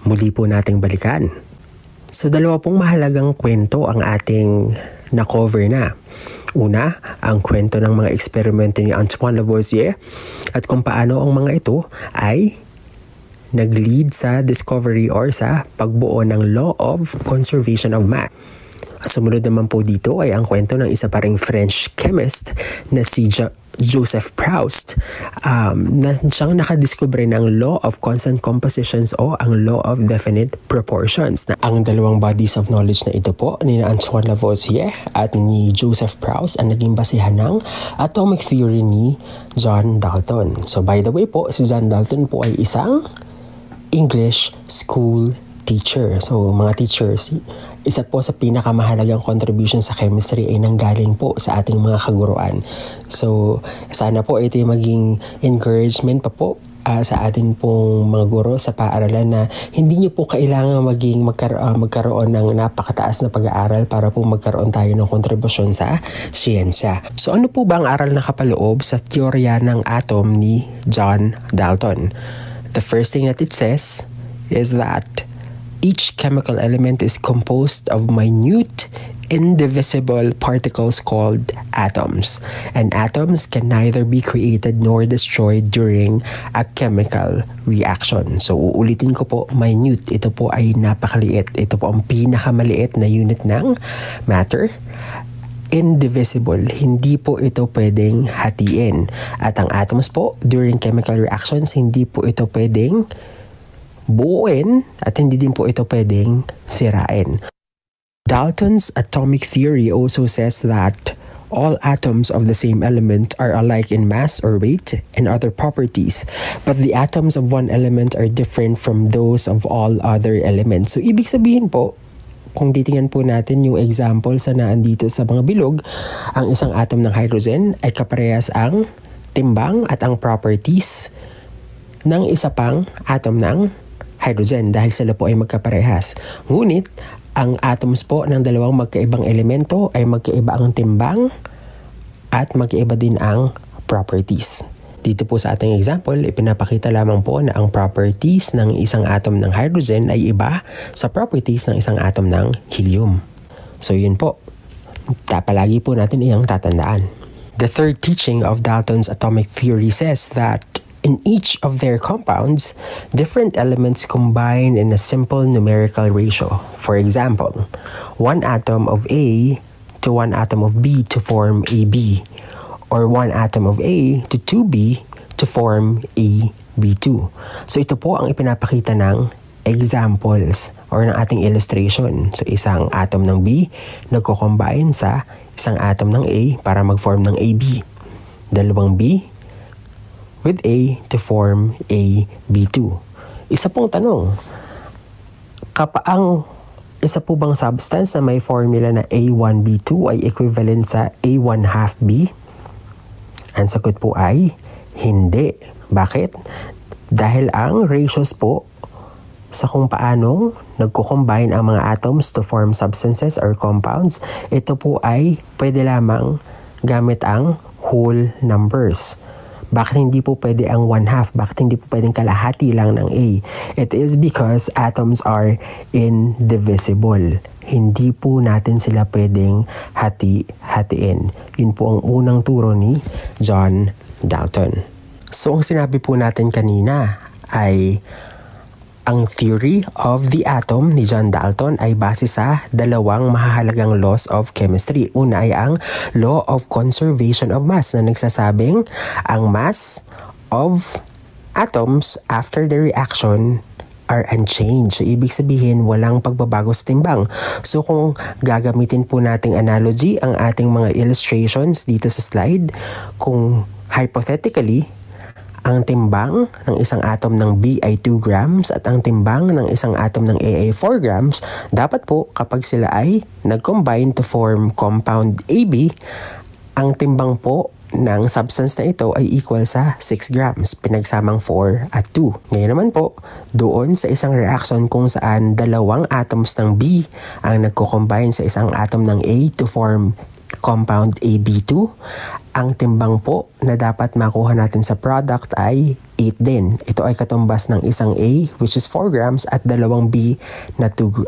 Muli po nating balikan. So dalawa pong mahalagang kwento ang ating na-cover na. Una, ang kwento ng mga eksperimento ni Antoine Lavoisier at kung paano ang mga ito ay nag-lead sa discovery or sa pagbuo ng Law of Conservation of Mass. Sumunod naman po dito ay ang kwento ng isa pa ring French chemist na si Joseph Proust na siyang nakadiskubre ng Law of Constant Compositions o ang Law of Definite Proportions. Na ang dalawang bodies of knowledge na ito po ni Antoine Lavoisier at ni Joseph Proust ang naging basihan ng atomic theory ni John Dalton. So by the way po, si John Dalton po ay isang English school teacher. So mga teachers, isa po sa pinakamahalagang contribution sa chemistry ay nanggaling po sa ating mga kaguruan. So sana po ito yung maging encouragement pa po sa atin pong mga guro sa paaralan na hindi niyo po kailangan magkaroon ng napakataas na pag-aaral para po magkaroon tayo ng kontribusyon sa siyensya. So ano po ba ang aral na kapaloob sa teorya ng atom ni John Dalton? The first thing that it says is that each chemical element is composed of minute, indivisible particles called atoms. And atoms can neither be created nor destroyed during a chemical reaction. So, uulitin ko po, minute. Ito po ay napakaliit. Ito po ang pinakamaliit na unit ng matter. Indivisible. Hindi po ito pwedeng hatiin. At ang atoms po, during chemical reactions, hindi po ito pwedeng buuin at hindi din po ito pwedeng sirain. Dalton's atomic theory also says that all atoms of the same element are alike in mass or weight and other properties, but the atoms of one element are different from those of all other elements. So ibig sabihin po, kung titingnan po natin yung example sa naandito sa mga bilog, ang isang atom ng hydrogen ay kaparehas ang timbang at ang properties ng isa pang atom ng hydrogen dahil sila po ay magkaparehas. Ngunit, ang atoms po ng dalawang magkaibang elemento ay magkaiba ang timbang at magkaiba din ang properties. Dito po sa ating example, ipinapakita lamang po na ang properties ng isang atom ng hydrogen ay iba sa properties ng isang atom ng helium. So yun po, palagi po natin iyang tatandaan. The third teaching of Dalton's atomic theory says that in each of their compounds, different elements combine in a simple numerical ratio. For example, one atom of A to one atom of B to form AB, or one atom of A to 2B to form AB2. So ito po ang ipinapakita ng examples or ng ating illustration. So isang atom ng B nagko-combine sa isang atom ng A para mag-form ng AB. Dalawang B with A to form AB2. Isa pong tanong, ang isa po bang substance na may formula na A1B2 ay equivalent sa A1/2B? Ang sagot po ay hindi. Bakit? Dahil ang ratios po sa kung paanong nagko-combine ang mga atoms to form substances or compounds, ito po ay pwede lamang gamit ang whole numbers. Bakit hindi po pwede ang 1/2? Bakit hindi po pwedeng kalahati lang ng A? It is because atoms are indivisible. Hindi po natin sila pwedeng hati-hatiin. Yun po ang unang turo ni John Dalton. So ang sinabi po natin kanina ay ang theory of the atom ni John Dalton ay base sa dalawang mahahalagang laws of chemistry. Una ay ang law of conservation of mass na nagsasabing ang mass of atoms after the reaction are unchanged. So, ibig sabihin, walang pagbabago sa timbang. So, kung gagamitin po nating analogy ang ating mga illustrations dito sa slide, kung hypothetically, ang timbang ng isang atom ng B ay 2 grams at ang timbang ng isang atom ng A ay 4 grams, dapat po kapag sila ay nag-combine to form compound AB, ang timbang po ng substance na ito ay equal sa 6 grams, pinagsamang 4 at 2. Ngayon naman po, doon sa isang reaction kung saan dalawang atoms ng B ang nagko-combine sa isang atom ng A to form compound AB2. Ang timbang po na dapat makuha natin sa product ay 8 din. Ito ay katumbas ng isang A which is 4 grams at dalawang B na 2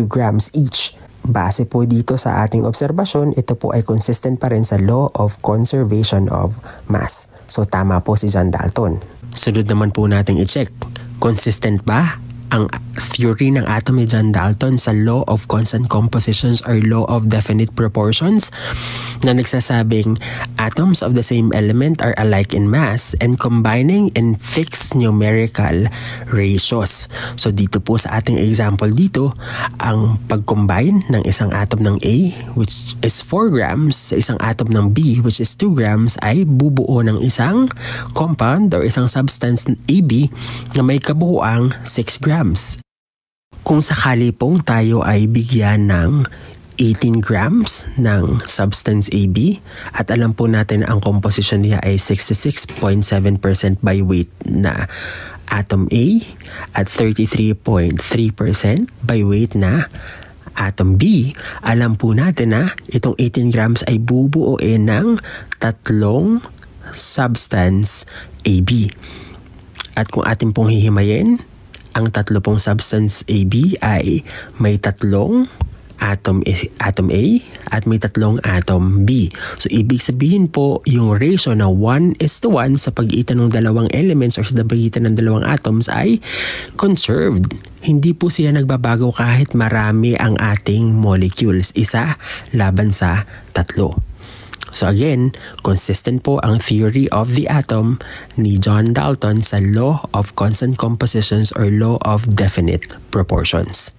grams each. Base po dito sa ating obserbasyon, ito po ay consistent pa rin sa law of conservation of mass. So tama po si John Dalton. Sunod naman po nating i-check. Consistent ba ang theory ng atom ni John Dalton sa law of constant compositions or law of definite proportions na nagsasabing atoms of the same element are alike in mass and combining in fixed numerical ratios. So dito po sa ating example dito, ang pag-combine ng isang atom ng A which is 4 grams sa isang atom ng B which is 2 grams ay bubuo ng isang compound or isang substance AB na may kabuuang 6 grams. Kung sakali pong tayo ay bigyan ng 18 grams ng substance AB at alam po natin ang composition niya ay 66.7% by weight na atom A at 33.3% by weight na atom B, alam po natin na itong 18 grams ay bubuoin ng 3 substance AB. At kung atin pong hihimayin, ang 3 pong substance AB ay may 3 atom A at may 3 atom B. So ibig sabihin po yung ratio na 1:1 sa pagitan ng dalawang elements or sa pagitan ng dalawang atoms ay conserved. Hindi po siya nagbabago kahit marami ang ating molecules. Isa laban sa 3. So again, consistent po ang theory of the atom ni John Dalton sa law of constant compositions or law of definite proportions.